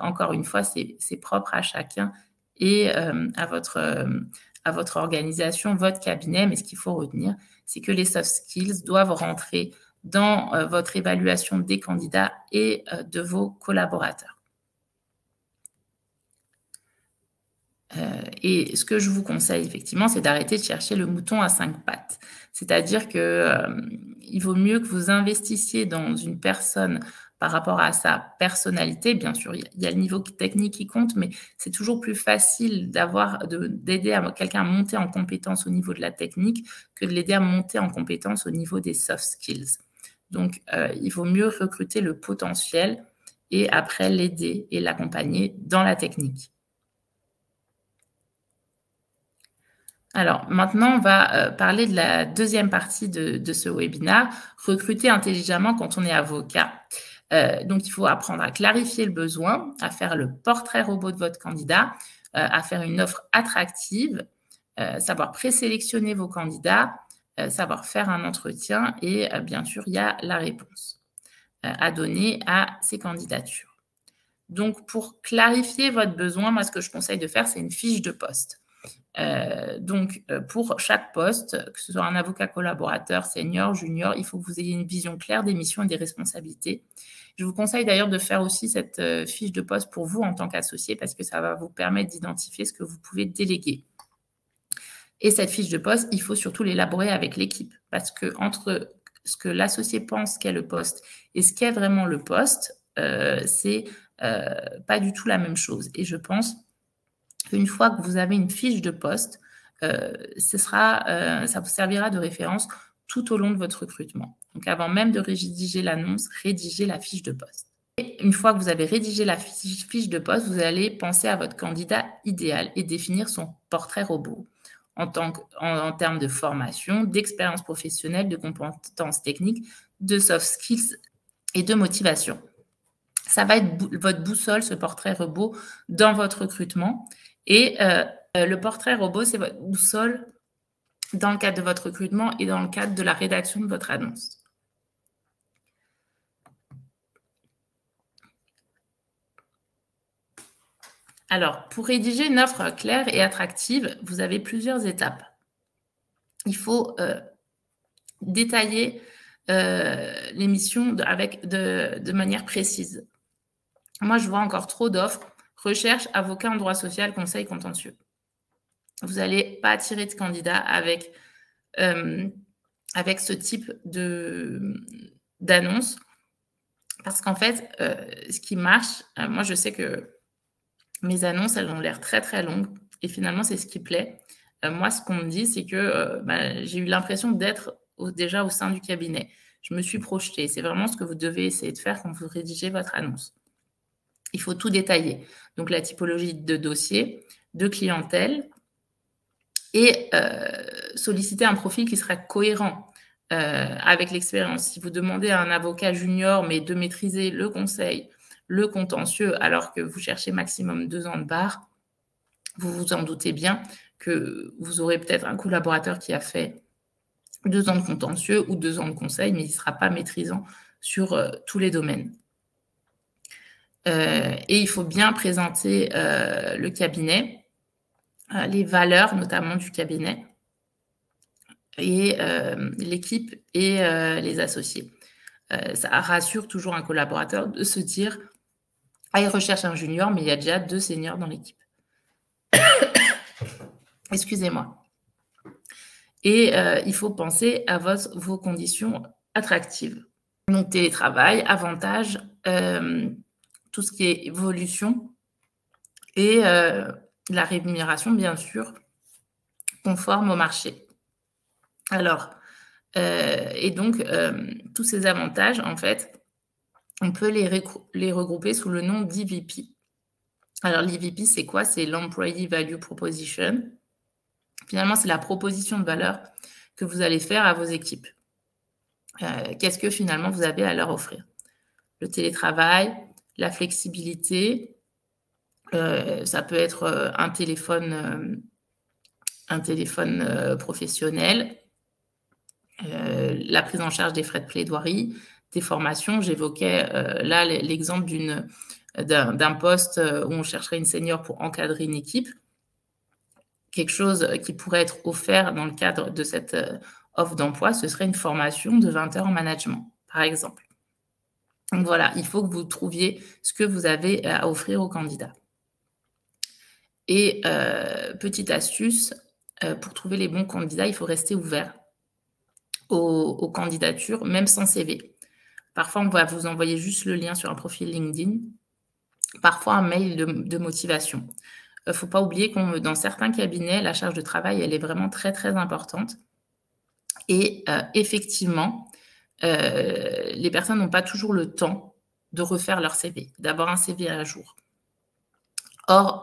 encore une fois, c'est propre à chacun et à votre organisation, votre cabinet. Mais ce qu'il faut retenir, c'est que les soft skills doivent rentrer dans votre évaluation des candidats et de vos collaborateurs. Et ce que je vous conseille, effectivement, c'est d'arrêter de chercher le mouton à 5 pattes. C'est-à-dire qu'il vaut mieux que vous investissiez dans une personne par rapport à sa personnalité. Bien sûr, il y a le niveau technique qui compte, mais c'est toujours plus facile d'aider quelqu'un à monter en compétence au niveau de la technique que de l'aider à monter en compétence au niveau des soft skills. Donc, il vaut mieux recruter le potentiel et après l'aider et l'accompagner dans la technique. Alors, maintenant, on va parler de la deuxième partie de ce webinaire, recruter intelligemment quand on est avocat. Donc, il faut apprendre à clarifier le besoin, à faire le portrait robot de votre candidat, à faire une offre attractive, savoir présélectionner vos candidats, savoir faire un entretien et bien sûr, il y a la réponse à donner à ces candidatures. Donc, pour clarifier votre besoin, moi, ce que je conseille de faire, c'est une fiche de poste. Donc, pour chaque poste, que ce soit un avocat collaborateur, senior, junior, il faut que vous ayez une vision claire des missions et des responsabilités. Je vous conseille d'ailleurs de faire aussi cette fiche de poste pour vous en tant qu'associé parce que ça va vous permettre d'identifier ce que vous pouvez déléguer. Et cette fiche de poste, il faut surtout l'élaborer avec l'équipe parce que entre ce que l'associé pense qu'est le poste et ce qu'est vraiment le poste, c'est pas du tout la même chose. Et je pense une fois que vous avez une fiche de poste, ça vous servira de référence tout au long de votre recrutement. Donc, avant même de rédiger l'annonce, rédigez la fiche de poste. Et une fois que vous avez rédigé la fiche de poste, vous allez penser à votre candidat idéal et définir son portrait robot en termes de formation, d'expérience professionnelle, de compétences techniques, de soft skills et de motivation. Ça va être votre boussole, ce portrait robot, dans votre recrutement. Et le portrait robot, c'est votre boussole dans le cadre de votre recrutement et dans le cadre de la rédaction de votre annonce. Alors, pour rédiger une offre claire et attractive, vous avez plusieurs étapes. Il faut détailler les missions de manière précise. Moi, je vois encore trop d'offres. Recherche, avocat en droit social, conseil contentieux. Vous n'allez pas attirer de candidats avec ce type d'annonce parce qu'en fait, ce qui marche, moi, je sais que mes annonces, elles ont l'air très, très longues et finalement, c'est ce qui plaît. Moi, ce qu'on me dit, c'est que j'ai eu l'impression d'être déjà au sein du cabinet. Je me suis projetée. C'est vraiment ce que vous devez essayer de faire quand vous rédigez votre annonce. Il faut tout détailler. Donc, la typologie de dossier, de clientèle et solliciter un profil qui sera cohérent avec l'expérience. Si vous demandez à un avocat junior, mais de maîtriser le conseil, le contentieux, alors que vous cherchez maximum 2 ans de barre, vous vous en doutez bien que vous aurez peut-être un collaborateur qui a fait 2 ans de contentieux ou 2 ans de conseil, mais il ne sera pas maîtrisant sur tous les domaines. Et il faut bien présenter le cabinet, les valeurs notamment du cabinet, et l'équipe et les associés. Ça rassure toujours un collaborateur de se dire « Ah, il recherche un junior, mais il y a déjà 2 seniors dans l'équipe. » Excusez-moi. Et il faut penser à vos conditions attractives. Donc, télétravail, avantages, tout ce qui est évolution et la rémunération, bien sûr, conforme au marché. Alors, et donc, tous ces avantages, en fait, on peut les regrouper sous le nom d'EVP. Alors, l'EVP, c'est quoi? C'est l'Employee Value Proposition. Finalement, c'est la proposition de valeur que vous allez faire à vos équipes. Qu'est-ce que finalement vous avez à leur offrir? Le télétravail, la flexibilité, ça peut être un téléphone professionnel, la prise en charge des frais de plaidoirie, des formations. J'évoquais là l'exemple d'un poste où on chercherait une senior pour encadrer une équipe. Quelque chose qui pourrait être offert dans le cadre de cette offre d'emploi, ce serait une formation de 20 heures en management, par exemple. Donc voilà, il faut que vous trouviez ce que vous avez à offrir aux candidats. Et petite astuce, pour trouver les bons candidats, il faut rester ouvert aux candidatures, même sans CV. Parfois, on va vous envoyer juste le lien sur un profil LinkedIn, parfois un mail de motivation. Il ne faut pas oublier que dans certains cabinets, la charge de travail, elle est vraiment très, très importante. Et effectivement, les personnes n'ont pas toujours le temps de refaire leur CV, d'avoir un CV à jour. Or,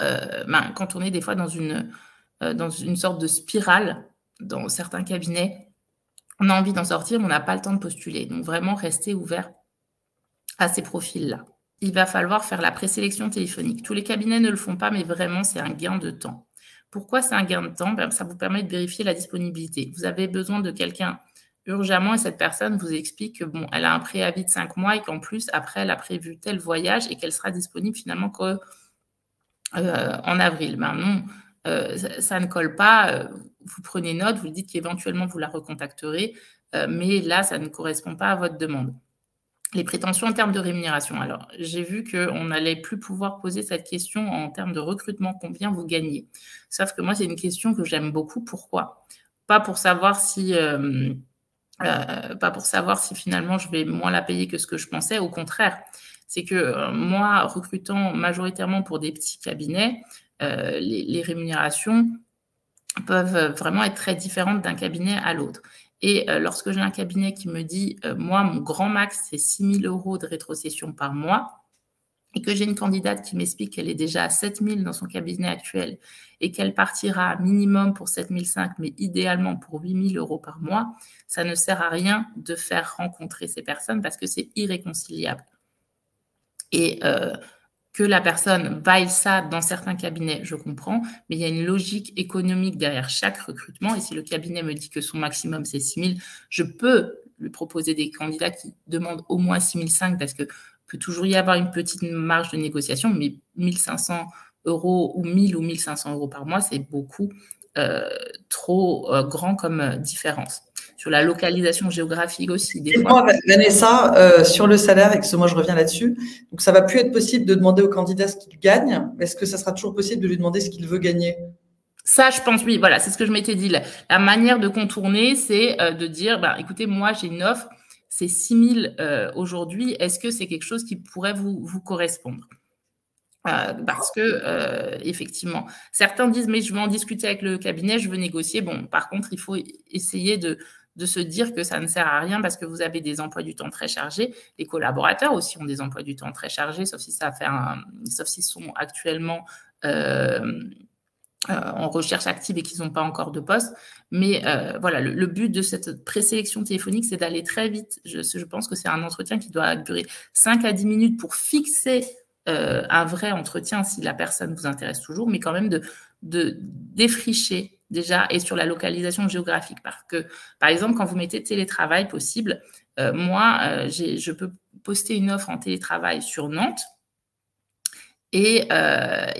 quand on est des fois dans une sorte de spirale, dans certains cabinets, on a envie d'en sortir, mais on n'a pas le temps de postuler. Donc, vraiment, rester ouvert à ces profils-là. Il va falloir faire la présélection téléphonique. Tous les cabinets ne le font pas, mais vraiment, c'est un gain de temps. Pourquoi c'est un gain de temps? Ça vous permet de vérifier la disponibilité. Vous avez besoin de quelqu'un urgemment et cette personne vous explique que bon, elle a un préavis de 5 mois et qu'en plus, après, elle a prévu tel voyage et qu'elle sera disponible finalement qu'en avril. Non, ça ne colle pas. Vous prenez note, vous dites qu'éventuellement, vous la recontacterez, mais là, ça ne correspond pas à votre demande. Les prétentions en termes de rémunération. Alors, j'ai vu qu'on n'allait plus pouvoir poser cette question en termes de recrutement, combien vous gagnez. Sauf que moi, c'est une question que j'aime beaucoup. Pourquoi? Pas pour savoir si finalement je vais moins la payer que ce que je pensais. Au contraire, c'est que moi, recrutant majoritairement pour des petits cabinets, les rémunérations peuvent vraiment être très différentes d'un cabinet à l'autre. Et lorsque j'ai un cabinet qui me dit « Moi, mon grand max, c'est 6 000 € de rétrocession par mois », et que j'ai une candidate qui m'explique qu'elle est déjà à 7 000 dans son cabinet actuel et qu'elle partira minimum pour 7 500, mais idéalement pour 8 000 € par mois, ça ne sert à rien de faire rencontrer ces personnes parce que c'est irréconciliable. Et que la personne vaille ça dans certains cabinets, je comprends, mais il y a une logique économique derrière chaque recrutement. Et si le cabinet me dit que son maximum, c'est 6 000, je peux lui proposer des candidats qui demandent au moins 6 500 parce que peut toujours y avoir une petite marge de négociation, mais 1 500 € ou 1 000 ou 1 500 € par mois, c'est beaucoup trop grand comme différence. Sur la localisation géographique aussi. Des fois. Vanessa, sur le salaire, excuse-moi, je reviens là-dessus. Donc, ça ne va plus être possible de demander au candidat ce qu'il gagne. Est-ce que ça sera toujours possible de lui demander ce qu'il veut gagner? Ça, je pense, oui, voilà, c'est ce que je m'étais dit. La manière de contourner, c'est de dire, écoutez, moi, j'ai une offre, c'est 6 000 aujourd'hui. Est-ce que c'est quelque chose qui pourrait vous correspondre? Parce que, effectivement, certains disent, mais je veux en discuter avec le cabinet, je veux négocier. Bon, par contre, il faut essayer de de se dire que ça ne sert à rien parce que vous avez des emplois du temps très chargés. Les collaborateurs aussi ont des emplois du temps très chargés, sauf s'ils sont actuellement en recherche active et qu'ils n'ont pas encore de poste. Mais voilà, le but de cette présélection téléphonique, c'est d'aller très vite. Je pense que c'est un entretien qui doit durer 5 à 10 minutes pour fixer un vrai entretien si la personne vous intéresse toujours, mais quand même de défricher déjà et sur la localisation géographique. Parce que, par exemple, quand vous mettez télétravail possible, moi, je peux poster une offre en télétravail sur Nantes. Et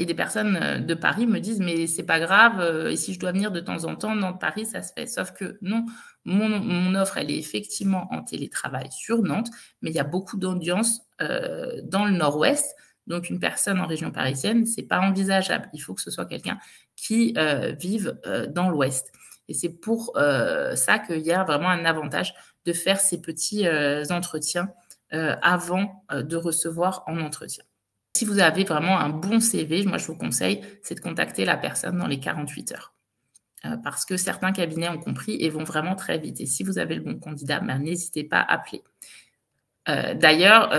des personnes de Paris me disent « mais c'est pas grave, et si je dois venir de temps en temps, Nantes-Paris, ça se fait ». Sauf que non, mon offre, elle est effectivement en télétravail sur Nantes, mais il y a beaucoup d'audience dans le nord-ouest. Donc, une personne en région parisienne, ce n'est pas envisageable. Il faut que ce soit quelqu'un qui vive dans l'ouest. Et c'est pour ça qu'il y a vraiment un avantage de faire ces petits entretiens avant de recevoir en entretien. Si vous avez vraiment un bon CV, moi, je vous conseille, c'est de contacter la personne dans les 48 heures. Parce que certains cabinets ont compris et vont vraiment très vite. Et si vous avez le bon candidat, n'hésitez pas à appeler. D'ailleurs,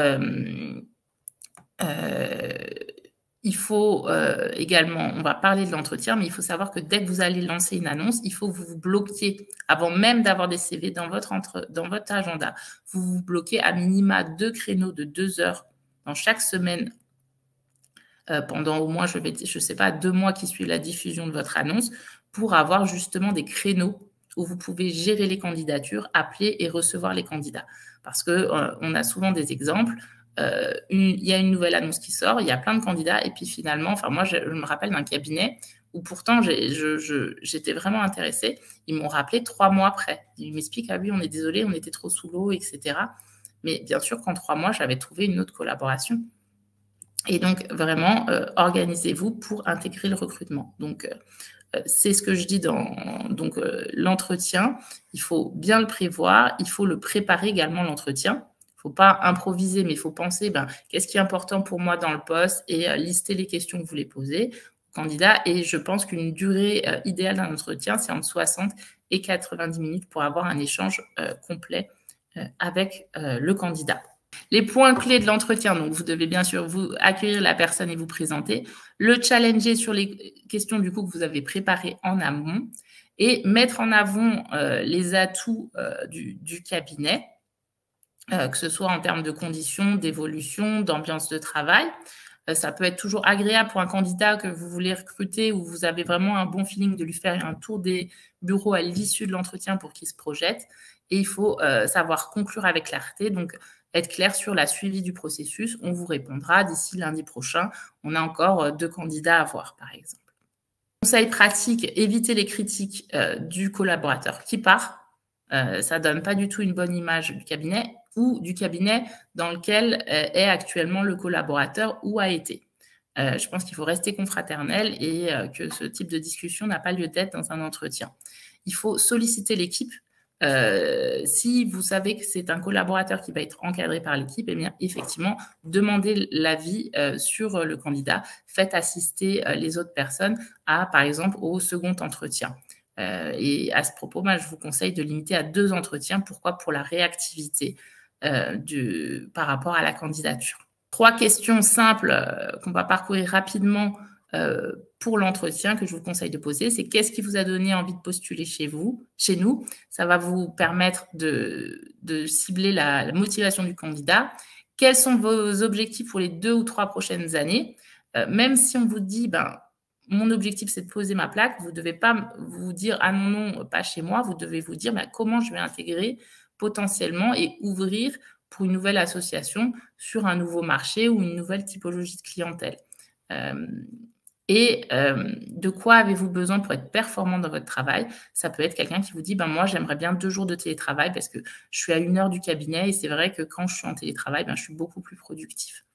il faut également, on va parler de l'entretien, mais il faut savoir que dès que vous allez lancer une annonce, il faut que vous vous bloquiez, avant même d'avoir des CV dans votre agenda, vous vous bloquez à minima 2 créneaux de 2 heures dans chaque semaine pendant au moins, je ne sais pas, 2 mois qui suivent la diffusion de votre annonce pour avoir justement des créneaux où vous pouvez gérer les candidatures, appeler et recevoir les candidats. Parce qu'on a souvent des exemples, il y a une nouvelle annonce qui sort, il y a plein de candidats et puis finalement, enfin moi je me rappelle d'un cabinet où pourtant j'étais vraiment intéressée, ils m'ont rappelé 3 mois après. Ils m'expliquent « ah oui, on est désolé, on était trop sous l'eau, etc. » Mais bien sûr qu'en 3 mois, j'avais trouvé une autre collaboration. Et donc, vraiment, organisez-vous pour intégrer le recrutement. Donc, c'est ce que je dis dans l'entretien. Il faut bien le prévoir. Il faut le préparer également, l'entretien. Il ne faut pas improviser, mais il faut penser qu'est-ce qui est important pour moi dans le poste et lister les questions que vous voulez poser au candidat. Et je pense qu'une durée idéale d'un entretien, c'est entre 60 et 90 minutes pour avoir un échange complet avec le candidat. Les points clés de l'entretien, donc vous devez bien sûr vous accueillir la personne et vous présenter, le challenger sur les questions du coup que vous avez préparées en amont et mettre en avant les atouts du cabinet, que ce soit en termes de conditions, d'évolution, d'ambiance de travail. Ça peut être toujours agréable pour un candidat que vous voulez recruter ou vous avez vraiment un bon feeling de lui faire un tour des bureaux à l'issue de l'entretien pour qu'il se projette. Et il faut savoir conclure avec clarté, donc être clair sur la suivi du processus. On vous répondra d'ici lundi prochain. On a encore 2 candidats à voir, par exemple. Conseil pratique, évitez les critiques du collaborateur qui part. Ça ne donne pas du tout une bonne image du cabinet ou du cabinet dans lequel est actuellement le collaborateur ou a été. Je pense qu'il faut rester confraternel et que ce type de discussion n'a pas lieu d'être dans un entretien. Il faut solliciter l'équipe. Si vous savez que c'est un collaborateur qui va être encadré par l'équipe, eh bien, effectivement, demandez l'avis sur le candidat. Faites assister les autres personnes par exemple, au second entretien. Et à ce propos, moi, je vous conseille de limiter à 2 entretiens. Pourquoi ? Pour la réactivité par rapport à la candidature. 3 questions simples qu'on va parcourir rapidement pour l'entretien que je vous conseille de poser, c'est qu'est-ce qui vous a donné envie de postuler chez nous. Ça va vous permettre de cibler la motivation du candidat. Quels sont vos objectifs pour les 2 ou 3 prochaines années ? Même si on vous dit, mon objectif, c'est de poser ma plaque, vous ne devez pas vous dire, ah non, pas chez moi, vous devez vous dire, comment je vais intégrer potentiellement et ouvrir pour une nouvelle association sur un nouveau marché ou une nouvelle typologie de clientèle. De quoi avez-vous besoin pour être performant dans votre travail ? Ça peut être quelqu'un qui vous dit, moi, j'aimerais bien 2 jours de télétravail parce que je suis à 1 heure du cabinet et c'est vrai que quand je suis en télétravail, je suis beaucoup plus productif.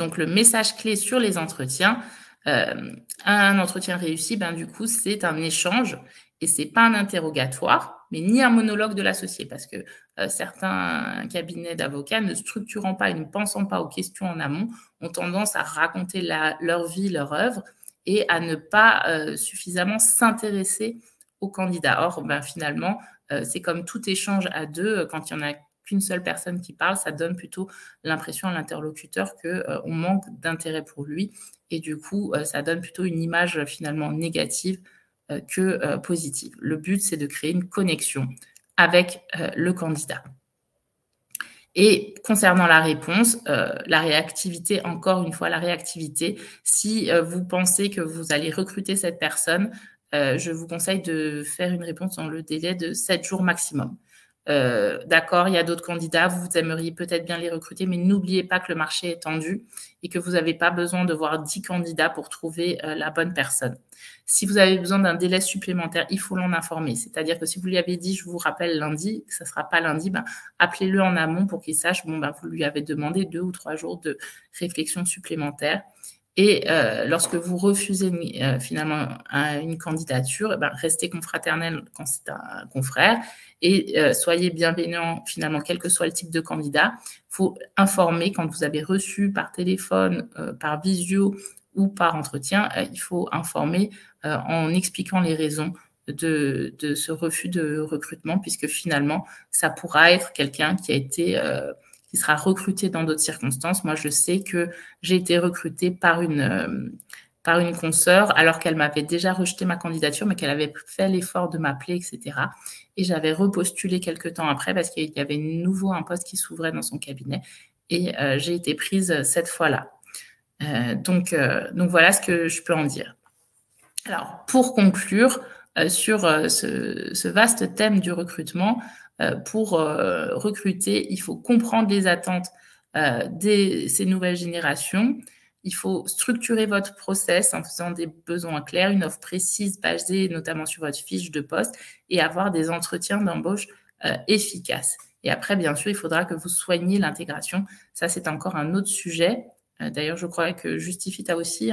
Donc, le message clé sur les entretiens, un entretien réussi, du coup, c'est un échange et ce n'est pas un interrogatoire, mais ni un monologue de l'associé parce que certains cabinets d'avocats ne structurant pas et ne pensant pas aux questions en amont ont tendance à raconter leur vie, leur œuvre et à ne pas suffisamment s'intéresser aux candidats. Or, finalement, c'est comme tout échange à deux, quand il n'y en a qu'une seule personne qui parle, ça donne plutôt l'impression à l'interlocuteur qu'on manque d'intérêt pour lui. Et du coup, ça donne plutôt une image finalement négative que positive. Le but, c'est de créer une connexion avec le candidat. Et concernant la réponse, la réactivité, encore une fois, la réactivité, si vous pensez que vous allez recruter cette personne, je vous conseille de faire une réponse dans le délai de 7 jours maximum. D'accord, il y a d'autres candidats, vous aimeriez peut-être bien les recruter, mais n'oubliez pas que le marché est tendu et que vous n'avez pas besoin de voir 10 candidats pour trouver la bonne personne. Si vous avez besoin d'un délai supplémentaire, il faut l'en informer. C'est-à-dire que si vous lui avez dit, je vous rappelle lundi, que ça ne sera pas lundi, appelez-le en amont pour qu'il sache, vous lui avez demandé 2 ou 3 jours de réflexion supplémentaire. Et lorsque vous refusez finalement une candidature, restez confraternel quand c'est un confrère et soyez bienveillant finalement, quel que soit le type de candidat. Il faut informer quand vous avez reçu par téléphone, par visio ou par entretien, il faut informer en expliquant les raisons de ce refus de recrutement, puisque finalement, ça pourra être quelqu'un qui a été... qui sera recruté dans d'autres circonstances. Moi, je sais que j'ai été recrutée par une consoeur alors qu'elle m'avait déjà rejeté ma candidature, mais qu'elle avait fait l'effort de m'appeler, etc. Et j'avais repostulé quelques temps après parce qu'il y avait nouveau un poste qui s'ouvrait dans son cabinet et j'ai été prise cette fois-là. Donc voilà ce que je peux en dire. Alors, pour conclure sur ce vaste thème du recrutement, pour recruter, il faut comprendre les attentes de ces nouvelles générations. Il faut structurer votre process en faisant des besoins clairs, une offre précise basée notamment sur votre fiche de poste et avoir des entretiens d'embauche efficaces. Et après, bien sûr, il faudra que vous soigniez l'intégration. Ça, c'est encore un autre sujet. D'ailleurs, je crois que Justify a aussi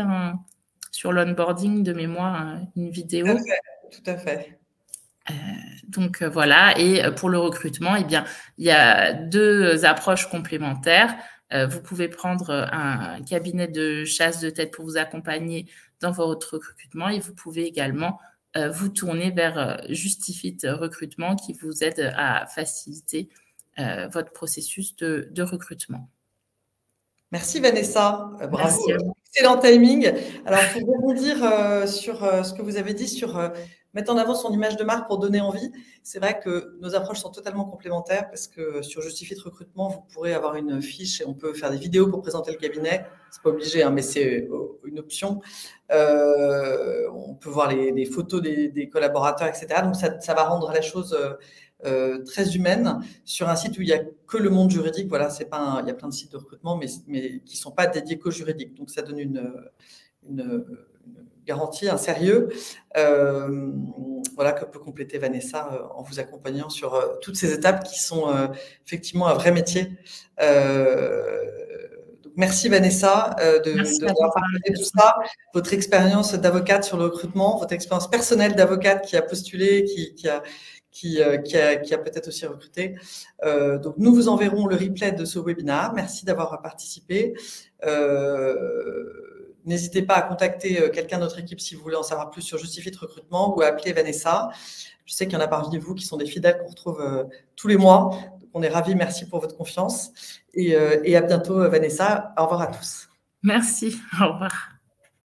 sur l'onboarding de mémoire une vidéo. Tout à fait. Donc voilà, et pour le recrutement, il y a 2 approches complémentaires. Vous pouvez prendre un cabinet de chasse de tête pour vous accompagner dans votre recrutement et vous pouvez également vous tourner vers Justify Recrutement qui vous aide à faciliter votre processus de recrutement. Merci Vanessa, bravo, Merci à vous. Excellent timing. Alors pour rebondir sur ce que vous avez dit sur mettre en avant son image de marque pour donner envie, c'est vrai que nos approches sont totalement complémentaires parce que sur Justify Recrutement, vous pourrez avoir une fiche et on peut faire des vidéos pour présenter le cabinet. C'est pas obligé, mais c'est une option. On peut voir les photos des collaborateurs, etc. Donc ça va rendre la chose très humaine sur un site où il n'y a que le monde juridique. Voilà, c'est pas il y a plein de sites de recrutement, mais qui ne sont pas dédiés qu'au juridique. Donc, ça donne une garantie, un sérieux, voilà, que peut compléter Vanessa en vous accompagnant sur toutes ces étapes qui sont effectivement un vrai métier. Donc merci Vanessa de nous partager tout ça, votre expérience d'avocate sur le recrutement, votre expérience personnelle d'avocate qui a postulé, qui a peut-être aussi recruté. Donc, nous vous enverrons le replay de ce webinaire. Merci d'avoir participé. N'hésitez pas à contacter quelqu'un de notre équipe si vous voulez en savoir plus sur Justify Recrutement ou à appeler Vanessa. Je sais qu'il y en a parmi vous qui sont des fidèles qu'on retrouve tous les mois. Donc, on est ravis. Merci pour votre confiance. Et à bientôt, Vanessa. Au revoir à tous. Merci. Au revoir.